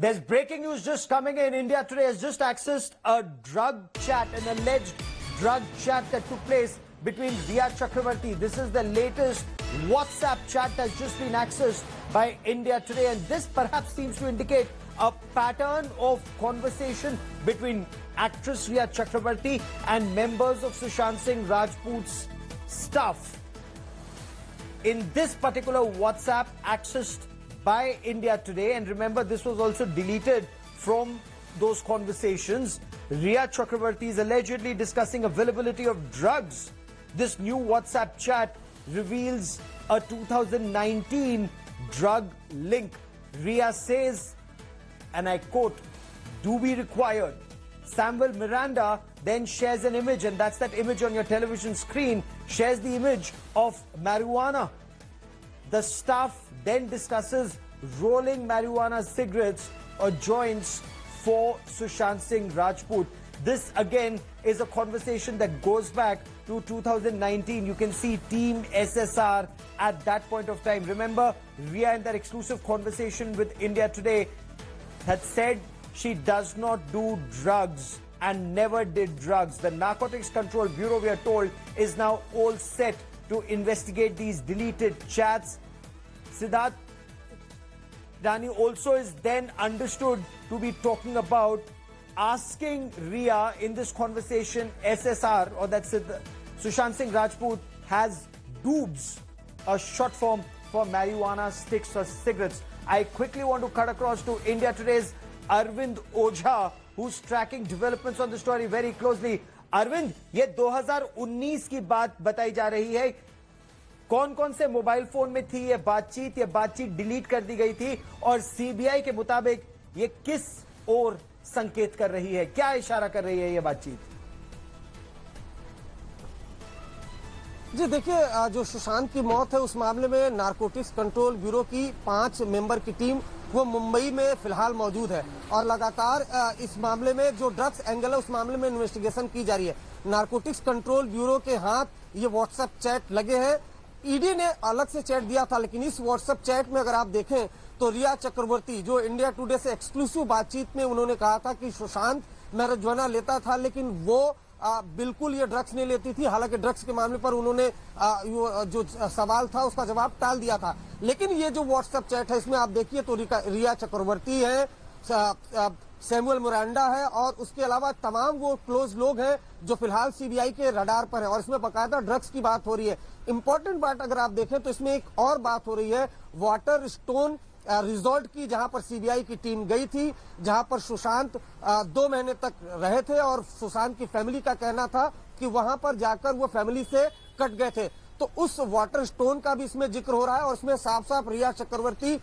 There's breaking news just coming in. India Today has just accessed a drug chat, an alleged drug chat that took place between Riya Chakravarti. This is the latest WhatsApp chat that's just been accessed by India Today, and this perhaps seems to indicate a pattern of conversation between actress Riya Chakravarti and members of Sushant Singh Rajput's staff. In this particular WhatsApp accessed by India Today, and remember this was also deleted from those conversations, Riya Chakravarti is allegedly discussing availability of drugs. This new WhatsApp chat reveals a 2019 drug link. Riya says, and I quote, "Do be required." Samuel Miranda then shares an image, and that's that image on your television screen, shares the image of marijuana. The staff then discusses rolling marijuana cigarettes or joints for Sushant Singh Rajput. This again is a conversation that goes back to 2019. You can see Team SSR at that point of time. Remember, Riya in that exclusive conversation with India Today had said she does not do drugs and never did drugs. The Narcotics Control Bureau, we are told, is now all set to investigate these deleted chats. Siddharth Rani also is then understood to be talking about asking Riya in this conversation, SSR, or that's it, Sushant Singh Rajput has doobs, a short form for marijuana sticks or cigarettes. I quickly want to cut across to India Today's Arvind Ojha, who's tracking developments on the story very closely. Arvind, ये 2019 की बात बताई जा रही है. कौन कौन से मोबाइल फोन में थी ये बातचीत डिलीट कर दी गई थी, और सीबीआई के मुताबिक ये किस ओर संकेत कर रही है, क्या इशारा कर रही है ये बातचीत? जी देखिए, जो सुशांत की मौत है उस मामले में नारकोटिक्स कंट्रोल ब्यूरो की 5 मेंबर की टीम वो मुंबई में फिलहाल मौजूद है, और लगातार इस मामले में जो ड्रग्स एंगल है उस मामले में इन्वेस्टिगेशन की जा रही है. नारकोटिक्स कंट्रोल ब्यूरो के हाथ ये व्हाट्सएप चैट लगे हैं. ईडी ने अलग से चैट दिया था, लेकिन इस व्हाट्सएप चैट में अगर आप देखें तो रिया चक्रवर्ती, जो इंडिया टुडे से एक्सक्लूसिव बातचीत में उन्होंने कहा था कि सुशांत marijuana लेता था, लेकिन वो बिल्कुल ये ड्रग्स नहीं लेती थी. हालांकि ड्रग्स के मामले पर उन्होंने जो सवाल था उसका जवाब टाल दिया था. लेकिन ये जो व्हाट्सएप चैट है इसमें आप देखिए तो रिया चक्रवर्ती है, सैमुअल मिरांडा है, और उसके अलावा तमाम वो क्लोज लोग हैं जो फिलहाल सीबीआई के रडार पर हैं, और इसमें बकायदा ड्रग्स की बात हो रही है. इंपॉर्टेंट बात अगर आप देखें तो इसमें एक और बात हो रही है वाटर स्टोन रिजॉर्ट की, जहां पर सीबीआई की टीम गई थी, जहां पर सुशांत 2 महीने तक रहे थे, और सुशांत की फैमिली का कहना था कि वहां पर जाकर वो फैमिली से कट गए थे. तो उस वाटर स्टोन का भी इसमें जिक्र हो रहा है, और इसमें साफ साफ रिया चक्रवर्ती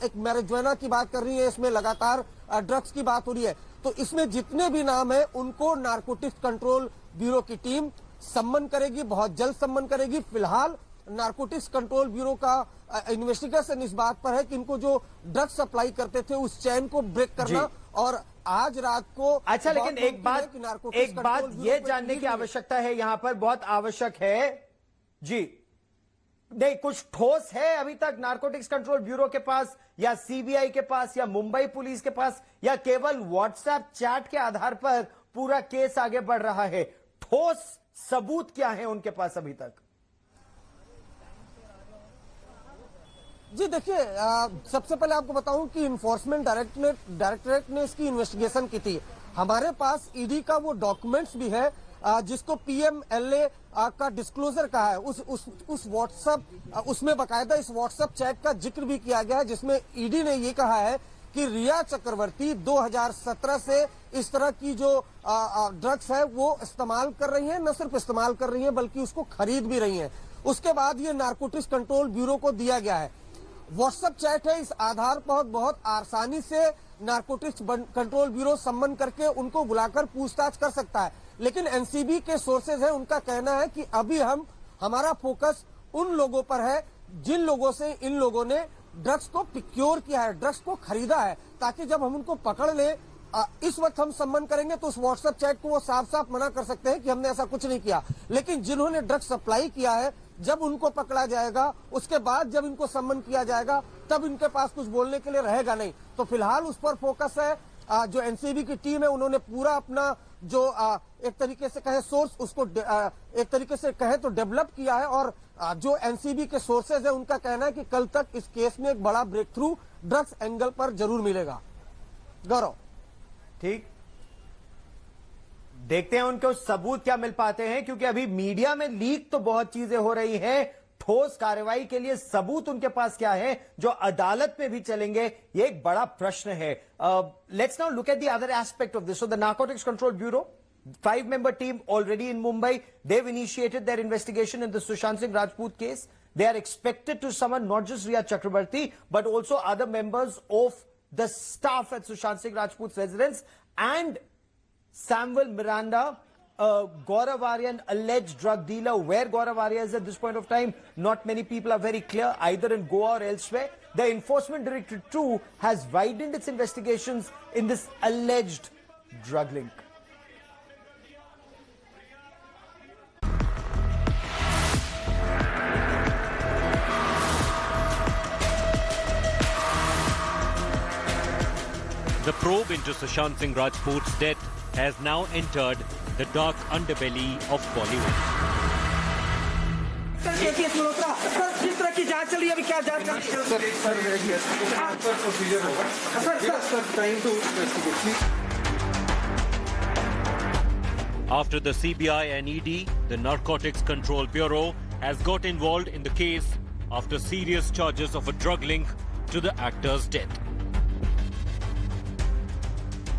एक मैरिजुआना की बात कर रही है, इसमें लगातार ड्रग्स की बात हो रही है. तो इसमें जितने भी नाम है उनको नारकोटिक्स कंट्रोल ब्यूरो की टीम सम्मन करेगी, बहुत जल्द सम्मन करेगी. फिलहाल नारकोटिक्स कंट्रोल ब्यूरो का इन्वेस्टिगेशन इस बात पर है कि इनको जो ड्रग्स सप्लाई करते थे उस चैन को ब्रेक करना, और आज रात को. अच्छा, लेकिन एक बात ये जानने की आवश्यकता है, यहां पर बहुत आवश्यक है जी, नहीं कुछ ठोस है अभी तक नारकोटिक्स कंट्रोल ब्यूरो के पास, या सीबीआई के पास, या मुंबई पुलिस के पास, या केवल व्हाट्सएप चैट के आधार पर पूरा केस आगे बढ़ रहा है? ठोस सबूत क्या है उनके पास अभी तक? जी देखिए, सबसे पहले आपको बताऊं कि इन्फोर्समेंट डायरेक्टरेट ने इसकी इन्वेस्टिगेशन की थी. हमारे पास ईडी का वो डॉक्यूमेंट्स भी है जिसको पीएमएलए का डिस्क्लोजर कहा है. उस व्हाट्सएप उसमें बकायदा इस व्हाट्सएप चैट का जिक्र भी किया गया है, जिसमें ईडी ने ये कहा है कि रिया चक्रवर्ती 2017 से इस तरह की जो ड्रग्स है वो इस्तेमाल कर रही है, न सिर्फ इस्तेमाल कर रही है बल्कि उसको खरीद भी रही है. उसके बाद ये नारकोटिक्स कंट्रोल ब्यूरो को दिया गया है. व्हाट्सएप चैट है, इस आधार पर बहुत आसानी से नारकोटिक्स कंट्रोल ब्यूरो सम्मन करके उनको बुलाकर पूछताछ कर सकता है. लेकिन एनसीबी के सोर्सेज है, उनका कहना है कि अभी हमारा फोकस उन लोगों पर है जिन लोगों से इन लोगों ने ड्रग्स को प्रोक्योर किया है, ड्रग्स को खरीदा है, ताकि जब हम उनको पकड़ लें इस वक्त हम सम्मान करेंगे तो उस व्हाट्सएप चैट को वो साफ साफ मना कर सकते हैं कि हमने ऐसा कुछ नहीं किया। लेकिन जिन्होंने ड्रग सप्लाई किया है, जब उनको पकड़ा जाएगा, उसके बाद जब इनको सम्मान किया जाएगा, तब इनके पास कुछ बोलने के लिए रहेगा नहीं। तो फिलहाल उस पर फोकस है। जो एनसीबी की टीम है, उन्होंने पूरा अपना जो एक तरीके से कहे सोर्स, उसको एक तरीके से कहे तो डेवलप किया है। और जो एनसीबी के सोर्सेज है, उनका कहना है कि कल तक इस केस में एक बड़ा ब्रेक थ्रू ड्रग्स एंगल पर जरूर मिलेगा। गौरव, ठीक, देखते हैं उनको सबूत क्या मिल पाते हैं, क्योंकि अभी मीडिया में लीक तो बहुत चीजें हो रही हैं। ठोस कार्रवाई के लिए सबूत उनके पास क्या है जो अदालत में भी चलेंगे, ये एक बड़ा प्रश्न है। Let's now look at the other aspect of this. So the narcotics control bureau, 5-member team already in Mumbai. They've initiated their investigation in the Sushant Singh Rajput case. They are expected to summon not just Riya Chakrabarti, but also other members of the staff at Sushant Singh Rajput's residence and Samuel Miranda, Gaurav Arya, an alleged drug dealer. Where Gaurav Arya is at this point of time, not many people are very clear, either in Goa or elsewhere. The Enforcement Directorate too has widened its investigations in this alleged drug link. The probe into Sushant Singh Rajput's death has now entered the dark underbelly of Bollywood. किस तरह की जांच चल रही है, अभी क्या जांच चल रही है? After the CBI and ED, the Narcotics Control Bureau has got involved in the case after serious charges of a drug link to the actor's death.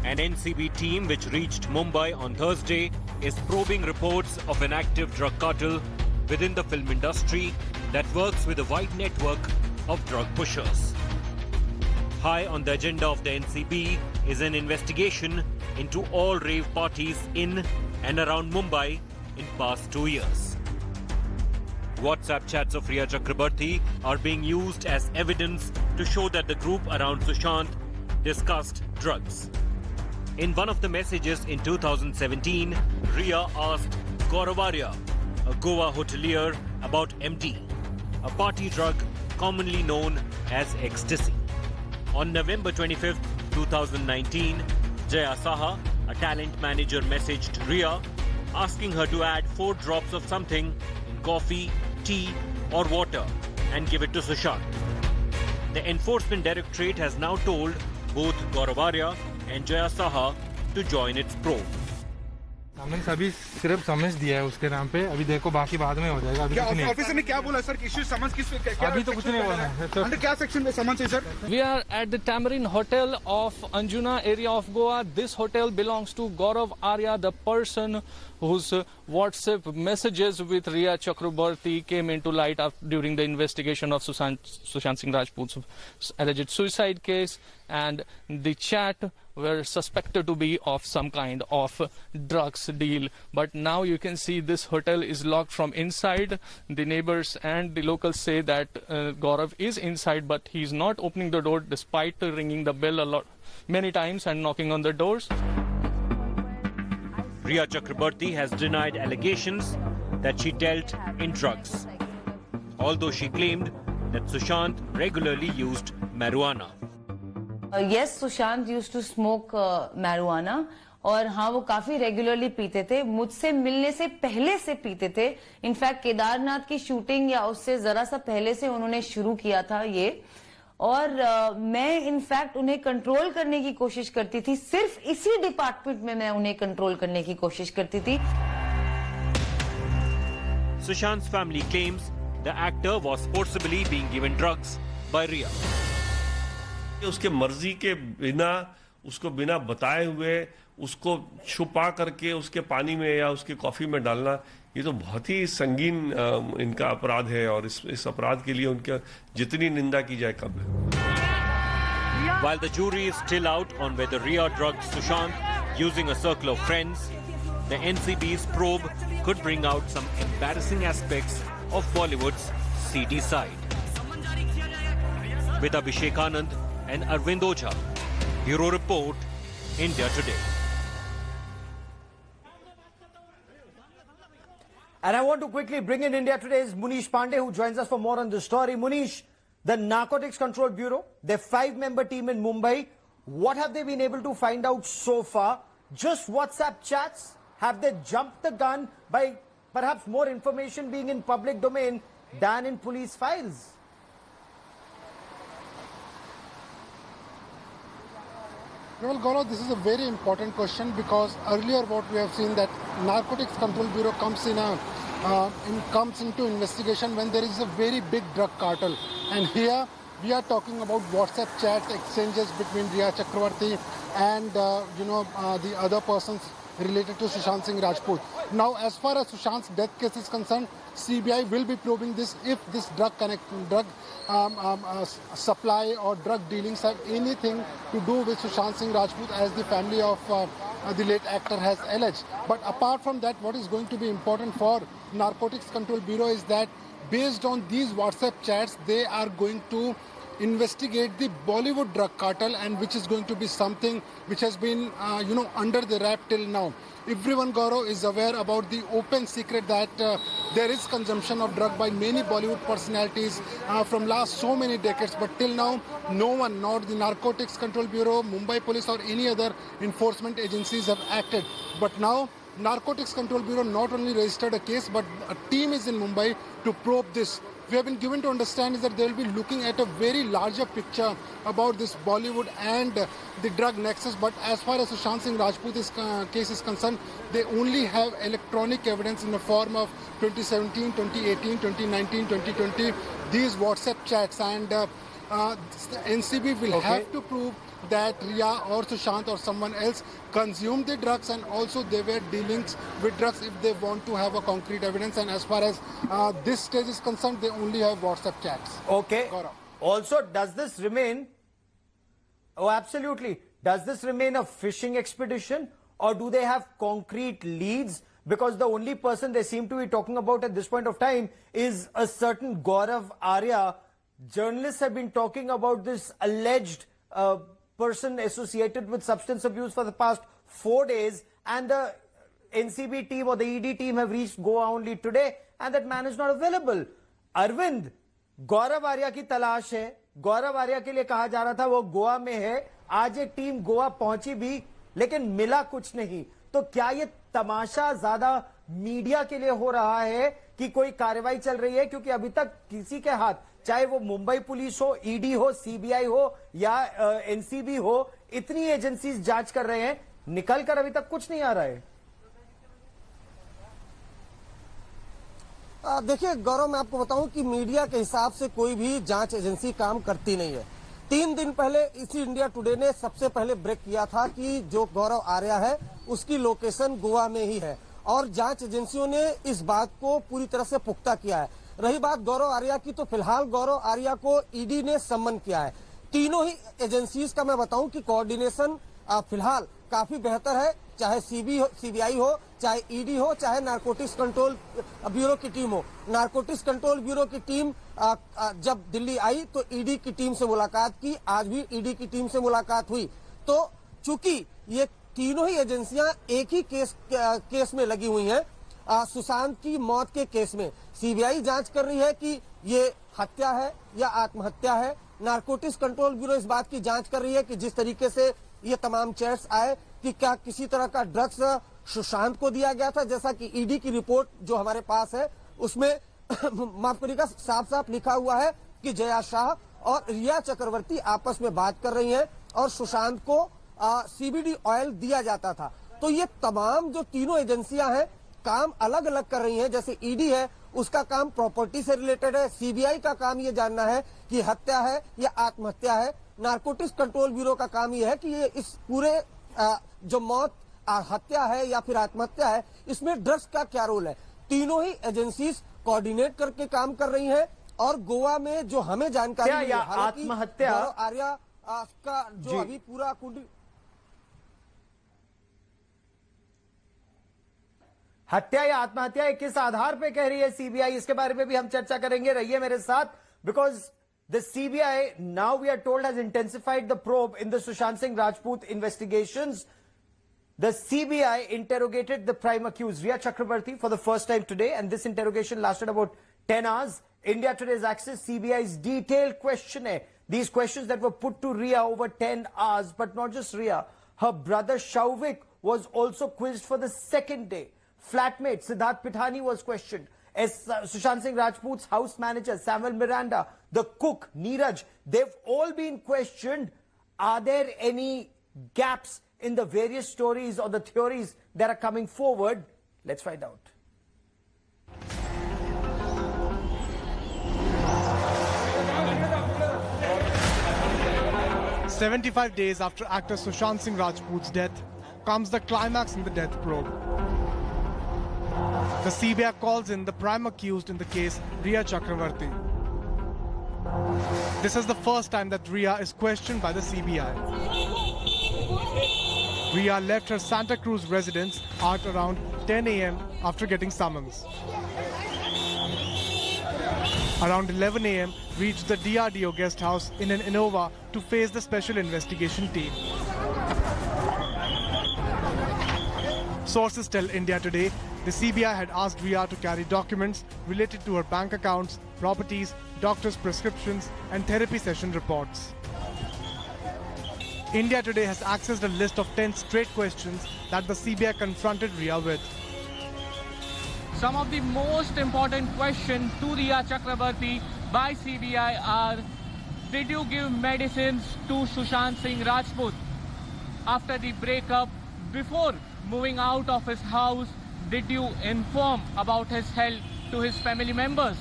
An NCB team which reached Mumbai on Thursday is probing reports of an active drug cartel within the film industry that works with a wide network of drug pushers. High on the agenda of the NCB is an investigation into all rave parties in and around Mumbai in past 2 years. WhatsApp chats of Riya Chakrabarti are being used as evidence to show that the group around Sushant discussed drugs. In one of the messages in 2017, Riya asked Gaurav Arya, a Goa hotelier, about MD, a party drug commonly known as ecstasy. On November 25, 2019, Jaya Saha, a talent manager, messaged Riya asking her to add 4 drops of something in coffee, tea or water and give it to Sushant. The Enforcement Directorate has now told both Gaurav Arya and Jaya Saha to join its probe. हमने सभी सिर्फ समझ दिया है उसके नाम पे, अभी देखो बाकी बाद में हो जाएगा। अभी कुछ नहीं। ऑफिसर ने क्या बोला सर? किस समझ किस पे क्या? अभी तो कुछ नहीं बोला है। अंडर क्या सेक्शन में समझ है sir? We are at the Tamarind Hotel of Anjuna area of Goa. This hotel belongs to Gaurav Arya, the person whose WhatsApp messages with Riya Chakrabarti came into light during the investigation of Sushant Singh Rajput's alleged suicide case, and the chat were suspected to be of some kind of drugs deal. But now you can see this hotel is locked from inside. The neighbors and the locals say that Gaurav is inside, but he's not opening the door despite ringing the bell many times and knocking on the doors. Riya Chakrabarti has denied allegations that she dealt in drugs, although she claimed that Sushant regularly used marijuana. Yes, Sushant used to smoke marijuana. और हाँ, वो काफी regularly पीते थे, मुझसे मिलने से पहले से पीते थे। इनफैक्ट केदारनाथ की शूटिंग या उससे जरा सा पहले से उन्होंने शुरू किया था ये, और मैं इनफैक्ट उन्हें कंट्रोल करने की कोशिश करती थी। सिर्फ इसी डिपार्टमेंट में मैं उन्हें कंट्रोल करने की कोशिश करती थी। Sushant's family claims the actor was forcibly being given drugs by Riya. उसके मर्जी के बिना, उसको बिना बताए हुए, उसको छुपा करके उसके पानी में या उसके कॉफी में डालना, ये तो बहुत ही संगीन इनका अपराध है, और इस अपराध के लिए उनके जितनी निंदा की जाए कम है। While the jury is still out on whether Riya drugged Sushant using a circle of friends, the NCB's probe could bring out some embarrassing aspects of Bollywood's seedy side. With Abhishek Anand and Arvind Oja, Bureau Report, India Today. And I want to quickly bring in India Today's Munish Pandey, who joins us for more on this story. Munish, the Narcotics Control Bureau, their 5-member team in Mumbai, what have they been able to find out so far? Just WhatsApp chats? Have they jumped the gun by perhaps more information being in public domain than in police files? Well, Gaurav, this is a very important question because earlier what we have seen that Narcotics Control Bureau comes into investigation when there is a very big drug cartel. And here we are talking about WhatsApp chat exchanges between Riya Chakravarti and the other persons related to Sushant Singh Rajput. Now, as far as Sushant's death case is concerned, CBI will be probing this if this drug supply or drug dealings have anything to do with Sushant Singh Rajput, as the family of the late actor has alleged. But apart from that, what is going to be important for Narcotics Control Bureau is that based on these WhatsApp chats, they are going to investigate the Bollywood drug cartel, and which is going to be something which has been under the wrap till now. Everyone, Gaurav, is aware about the open secret that there is consumption of drug by many Bollywood personalities from last so many decades, but till now no one, nor the Narcotics Control Bureau, Mumbai Police or any other enforcement agencies have acted. But now Narcotics Control Bureau not only registered a case, but a team is in Mumbai to probe this. We have been given to understand is that they will be looking at a very larger picture about this Bollywood and the drug nexus. But as far as Sushant Singh Rajput's case is concerned, they only have electronic evidence in the form of 2017, 2018, 2019, 2020, these WhatsApp chats. And NCB will have to prove that Riya or Sushant or someone else consumed the drugs, and also they were dealings with drugs if they want to have a concrete evidence. And as far as this stage is concerned, they only have WhatsApp chats. Okay. Gaurav. Also, does this remain... Oh, absolutely. Does this remain a fishing expedition, or do they have concrete leads? Because the only person they seem to be talking about at this point of time is a certain Gaurav Arya. Journalists have been talking about this alleged person associated with substance abuse for the past 4 days, and the NCB team or the ED team have reached Goa only today, and that man is not available. Arvind, गौरव आर्या की तलाश है. गौरव आर्या के लिए कहा जा रहा था वो गोवा में है. आज एक टीम गोवा पहुंची भी, लेकिन मिला कुछ नहीं. तो क्या ये तमाशा ज्यादा मीडिया के लिए हो रहा है कि कोई कार्रवाई चल रही है? क्योंकि अभी तक किसी के हाथ, चाहे वो मुंबई पुलिस हो, ईडी हो, सीबीआई हो या एनसीबी हो, इतनी एजेंसीज जांच कर रहे हैं, निकल कर अभी तक कुछ नहीं आ रहा है. देखिए गौरव, मैं आपको बताऊं कि मीडिया के हिसाब से कोई भी जांच एजेंसी काम करती नहीं है. 3 दिन पहले इसी इंडिया टुडे ने सबसे पहले ब्रेक किया था कि जो गौरव आर्या है उसकी लोकेशन गोवा में ही है, और जांच एजेंसियों ने इस बात को पूरी तरह से पुख्ता किया है. रही बात गौरव आर्या की, तो फिलहाल गौरव आर्या को ईडी ने सम्मन किया है. तीनों ही एजेंसीज का मैं बताऊं कि कोऑर्डिनेशन फिलहाल काफी बेहतर है, चाहे सीबीआई हो, चाहे ईडी हो, चाहे नारकोटिक्स कंट्रोल ब्यूरो की टीम हो. नारकोटिक्स कंट्रोल ब्यूरो की टीम जब दिल्ली आई तो ईडी की टीम से मुलाकात की, आज भी ईडी की टीम से मुलाकात हुई. तो चूंकि ये तीनों ही एजेंसियां एक ही केस में लगी हुई हैं, सुशांत की मौत के केस में सीबीआई जांच कर रही है कि ये हत्या है या आत्महत्या है. नारकोटिक्स कंट्रोल ब्यूरो इस बात की जांच कर रही है कि जिस तरीके से ये तमाम चैट्स आए कि क्या किसी तरह का ड्रग्स सुशांत को दिया गया था, जैसा कि ईडी की रिपोर्ट जो हमारे पास है उसमें माफ करिएगा, साफ साफ लिखा हुआ है कि जया शाह और रिया चक्रवर्ती आपस में बात कर रही हैं और सुशांत को सीबीडी ऑयल दिया जाता था. तो ये तमाम जो तीनों एजेंसियां हैं काम अलग अलग कर रही हैं. जैसे ईडी है उसका काम प्रॉपर्टी से रिलेटेड है, सीबीआई का काम ये जानना है कि हत्या है या आत्महत्या है. नारकोटिक्स कंट्रोल ब्यूरो का काम ये है कि ये इस पूरे जो मौत हत्या है या फिर आत्महत्या है, इसमें ड्रग्स का क्या रोल है. तीनों ही एजेंसीज कोऑर्डिनेट करके काम कर रही हैं. और गोवा में जो हमें जानकारी मिली, आत्महत्या आर्या का जो अभी पूरा कुंडी हत्या या आत्महत्या किस आधार पे कह रही है सीबीआई, इसके बारे में भी हम चर्चा करेंगे. रहिए मेरे साथ, because The CBI, now we are told, has intensified the probe in the Sushant Singh Rajput investigations. The CBI interrogated the prime accused, Rhea Chakrabarti, for the first time today, and this interrogation lasted about 10 hours. India Today's access CBI's detailed questionnaire. These questions that were put to Rhea over 10 hours, but not just Rhea. Her brother Shauvik was also quizzed for the second day. Flatmate Siddharth Pithani was questioned. As Sushant Singh Rajput's house manager Samuel Miranda, the cook Neeraj, they've all been questioned. Are there any gaps in the various stories or the theories that are coming forward? Let's find out. "75 days after actor Sushant Singh Rajput's death comes the climax in the death probe. The CBI calls in the prime accused in the case, Rhea Chakrabarti. This is the first time that Rhea is questioned by the CBI. Rhea left her Santa Cruz residence at around 10 a.m. after getting summons. Around 11 a.m. reached the DRDO guest house in an Innova to face the special investigation team. Sources tell India Today the CBI had asked Rhea to carry documents related to her bank accounts, properties, doctor's prescriptions and therapy session reports. India Today has accessed a list of 10 straight questions that the CBI confronted Rhea with. Some of the most important questions to Rhea Chakrabarti by CBI are: did you give medicines to Sushant Singh Rajput after the breakup? Before moving out of his house, did you inform about his health to his family members?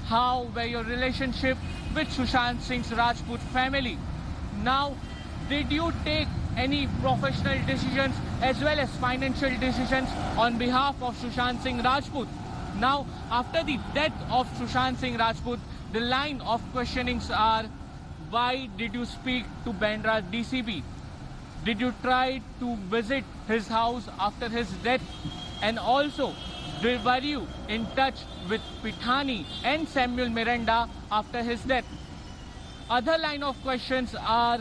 How were your relationship with Sushant Singh Rajput family? Now, did you take any professional decisions as well as financial decisions on behalf of Sushant Singh Rajput? Now, after the death of Sushant Singh Rajput, the line of questionings are: why did you speak to Bandra DCP? Did you try to visit his house after his death? And also, were you in touch with Pithani and Samuel Miranda after his death? Other line of questions are: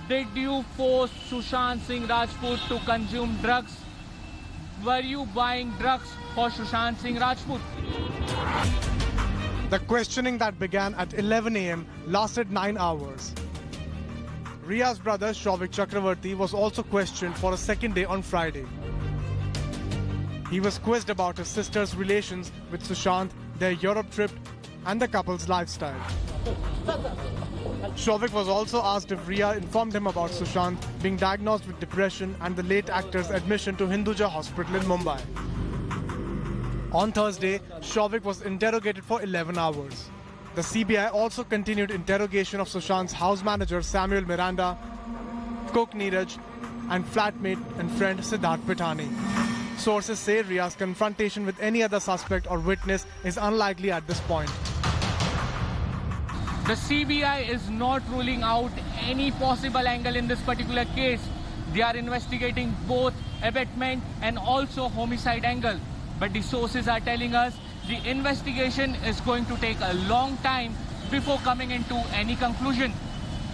did you force Sushant Singh Rajput to consume drugs? Were you buying drugs for Sushant Singh Rajput? The questioning that began at 11 a.m. lasted 9 hours. Rhea's brother Shauvik Chakrabarti was also questioned for a second day on Friday. He was quizzed about his sister's relations with Sushant, their Europe trip, and the couple's lifestyle. Shauvik was also asked if Rhea informed him about Sushant being diagnosed with depression and the late actor's admission to Hinduja Hospital in Mumbai. On Thursday, Shauvik was interrogated for 11 hours. The CBI also continued interrogation of Sushant's house manager Samuel Miranda, cook Neeraj, and flatmate and friend Siddharth Pithani. Sources say Rhea's confrontation with any other suspect or witness is unlikely at this point. The CBI is not ruling out any possible angle in this particular case. They are investigating both abetment and also homicide angle. But the sources are telling us the investigation is going to take a long time before coming into any conclusion.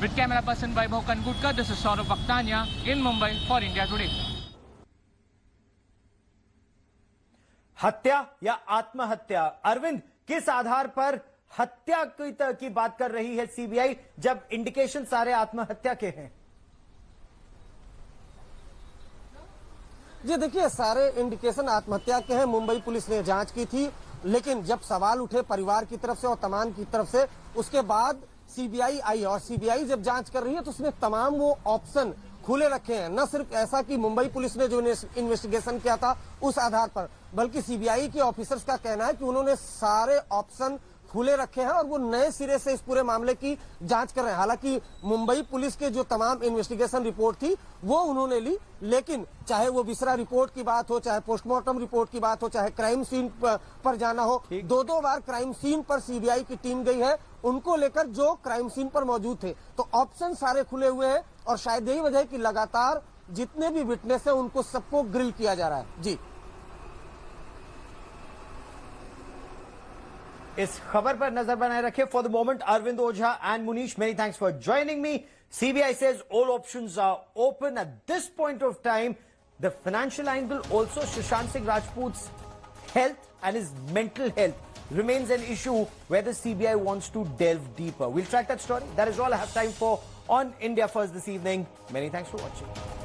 With camera person Vaibhav Kangutkar, this is Saurabh Bhaktania in Mumbai for India Today. हत्या या आत्महत्या, अरविंद, किस आधार पर हत्या की बात कर रही है सीबीआई जब इंडिकेशन सारे आत्महत्या के हैं? जी देखिए, सारे इंडिकेशन आत्महत्या के हैं। मुंबई पुलिस ने जांच की थी, लेकिन जब सवाल उठे परिवार की तरफ से और तमाम की तरफ से, उसके बाद सीबीआई आई और सीबीआई जब जांच कर रही है तो उसने तमाम वो ऑप्शन खुले रखे हैं। न सिर्फ ऐसा कि मुंबई पुलिस ने जो इन्वेस्टिगेशन किया था उस आधार पर, बल्कि सीबीआई के ऑफिसर्स का कहना है कि उन्होंने सारे ऑप्शन खुले रखे हैं और वो नए सिरे से इस पूरे मामले की जांच कर रहे हैं। हालांकि मुंबई पुलिस के जो तमाम इन्वेस्टिगेशन रिपोर्ट थी वो उन्होंने ली, लेकिन चाहे वो विसरा रिपोर्ट की बात हो, चाहे पोस्टमार्टम रिपोर्ट की बात हो, चाहे क्राइम सीन पर जाना हो, दो बार क्राइम सीन पर सीबीआई की टीम गई है उनको लेकर जो क्राइम सीन पर मौजूद थे। तो ऑप्शन सारे खुले हुए हैं और शायद यही वजह है कि लगातार जितने भी विटनेस है उनको सबको ग्रिल किया जा रहा है। जी इस खबर पर नजर बनाए रखे. For the moment, Arvind Ojha and Munish, many thanks for joining me. CBI says all options are open at this point of time. The financial angle, also Sushant Singh Rajput's health and his mental health remains an issue where the CBI wants to delve deeper. We'll track that story. That is all I have time for on India First this evening. Many thanks for watching.